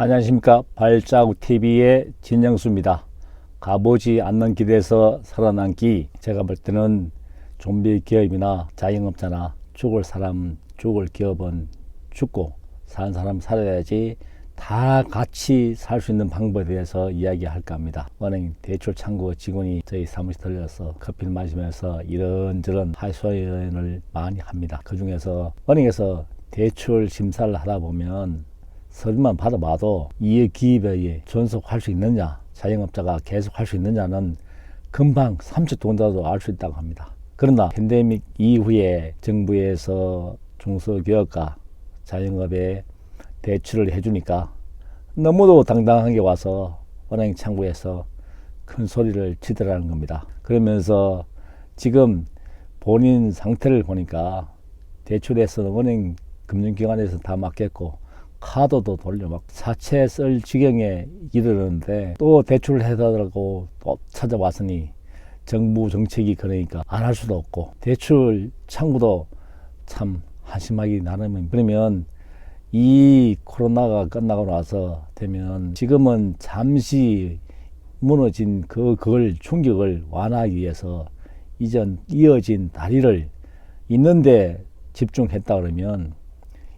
안녕하십니까. 발자국TV의 진영수입니다. 가보지 않는 길에서 살아남기. 제가 볼 때는 좀비 기업이나 자영업자나 죽을 사람, 죽을 기업은 죽고 사는 사람 살아야지 다 같이 살 수 있는 방법에 대해서 이야기할까 합니다. 은행 대출 창구 직원이 저희 사무실 들려서 커피를 마시면서 이런저런 하소연을 많이 합니다. 그 중에서 은행에서 대출 심사를 하다 보면 서류만 받아봐도 이 기업에 존속할 수 있느냐, 자영업자가 계속 할 수 있느냐는 금방 30초 동자도 알 수 있다고 합니다. 그러나 팬데믹 이후에 정부에서 중소기업과 자영업에 대출을 해주니까 너무도 당당하게 와서 은행 창구에서 큰 소리를 치더라는 겁니다. 그러면서 지금 본인 상태를 보니까 대출에서 은행 금융기관에서 다 맡겼고 카드도 돌려 막 사채 쓸 지경에 이르는데 또 대출을 해달라고 또 찾아왔으니 정부 정책이 그러니까 안 할 수도 없고 대출 창구도 참 한심하기 나름입니다. 그러면 이 코로나가 끝나고 나서 되면 지금은 잠시 무너진 그걸 충격을 완화하기 위해서 이전 이어진 다리를 있는데 집중했다 그러면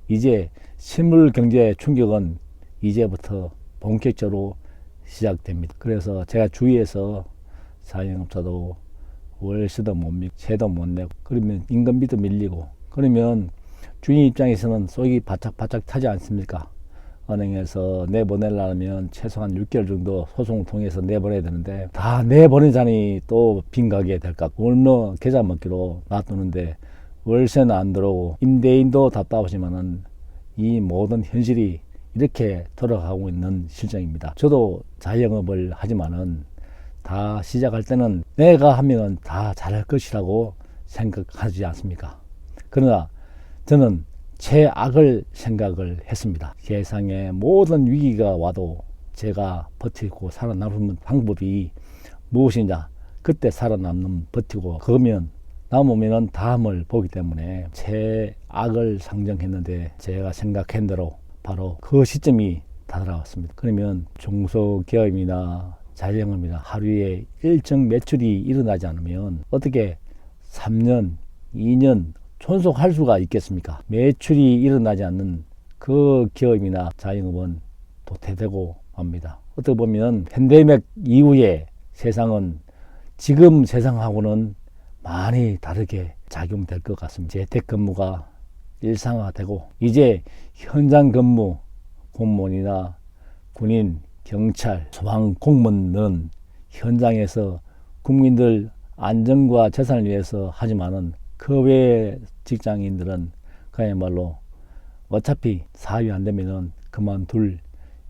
이제 실물 경제 충격은 이제부터 본격적으로 시작됩니다. 그래서 제가 주위에서 자영업자도 월세도 못 내고 세도 못 내고 그러면 인건비도 밀리고 그러면 주인 입장에서는 속이 바짝바짝 타지 않습니까? 은행에서 내보내려면 최소한 6개월 정도 소송을 통해서 내보내야 되는데 다 내보내자니 또 빈 가게 될까? 월너 계좌 먹기로 놔두는데 월세는 안 들어오고 임대인도 답답하지만은 이 모든 현실이 이렇게 돌아가고 있는 실정입니다. 저도 자영업을 하지만은 다 시작할 때는 내가 하면 다 잘할 것이라고 생각하지 않습니까? 그러나 저는 최악을 생각을 했습니다. 세상에 모든 위기가 와도 제가 버티고 살아남는 방법이 무엇이냐? 그때 살아남는 버티고 그러면 남으면 다음을 보기 때문에 최악을 상정했는데 제가 생각한 대로 바로 그 시점이 다가왔습니다. 그러면 중소기업이나 자영업이나 하루에 일정 매출이 일어나지 않으면 어떻게 3년, 2년 존속할 수가 있겠습니까? 매출이 일어나지 않는 그 기업이나 자영업은 도태되고 맙니다. 어떻게 보면 팬데믹 이후에 세상은 지금 세상하고는 많이 다르게 작용될 것 같습니다. 재택근무가 일상화되고 이제 현장 근무 공무원이나 군인, 경찰, 소방 공무원은 현장에서 국민들 안전과 재산을 위해서 하지만은 그 외의 직장인들은 그야말로 어차피 사업이 안 되면은 그만둘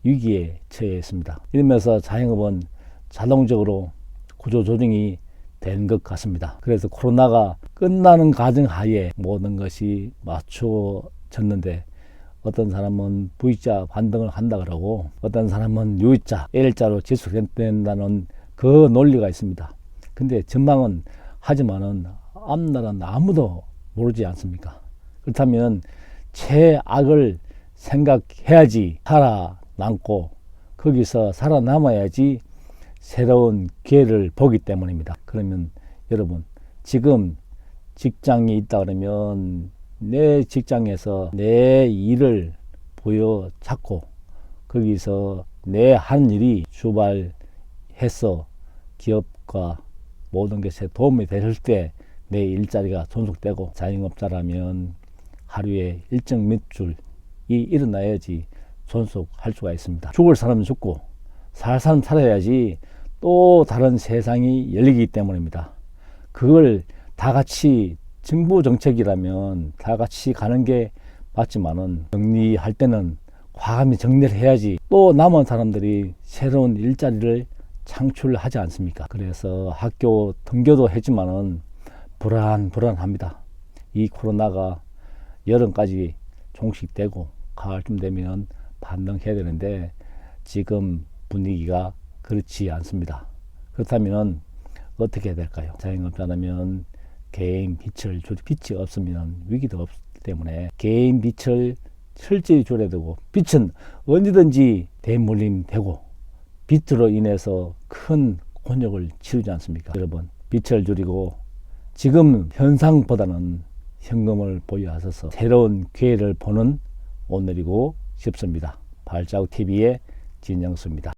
위기에 처해 있습니다. 이러면서 자영업은 자동적으로 구조조정이 된 것 같습니다. 그래서 코로나가 끝나는 가정하에 모든 것이 맞춰졌는데 어떤 사람은 V자 반등을 한다 그러고 어떤 사람은 U자, L자로 지속된다는 그 논리가 있습니다. 근데 전망은 하지만은 앞날은 아무도 모르지 않습니까? 그렇다면 최악을 생각해야지 살아남고 거기서 살아남아야지 새로운 기회를 보기 때문입니다. 그러면 여러분 지금 직장이 있다 그러면 내 직장에서 내 일을 보여잡고 거기서 내 하는 일이 주발해서 기업과 모든 것에 도움이 될 때 내 일자리가 존속되고 자영업자라면 하루에 일정 매출이 일어나야지 존속할 수가 있습니다. 죽을 사람은 죽고 살 사람 살아야지 또 다른 세상이 열리기 때문입니다. 그걸 다 같이 정부 정책이라면 다 같이 가는 게 맞지만은 정리할 때는 과감히 정리를 해야지 또 남은 사람들이 새로운 일자리를 창출하지 않습니까? 그래서 학교 등교도 했지만은 불안합니다. 이 코로나가 여름까지 종식되고 가을쯤 되면 반등해야 되는데 지금 분위기가 그렇지 않습니다. 그렇다면 어떻게 해야 될까요? 자영업자라면 개인 빛이 없으면 위기도 없기 때문에 개인 빛을 철저히 줄여야 되고, 빛은 언제든지 대물림되고 빛으로 인해서 큰 곤욕을 치르지 않습니까? 여러분, 빛을 줄이고 지금 현상보다는 현금을 보유하셔서 새로운 기회를 보는 오늘이고 싶습니다. 발자국 TV의 진영수입니다.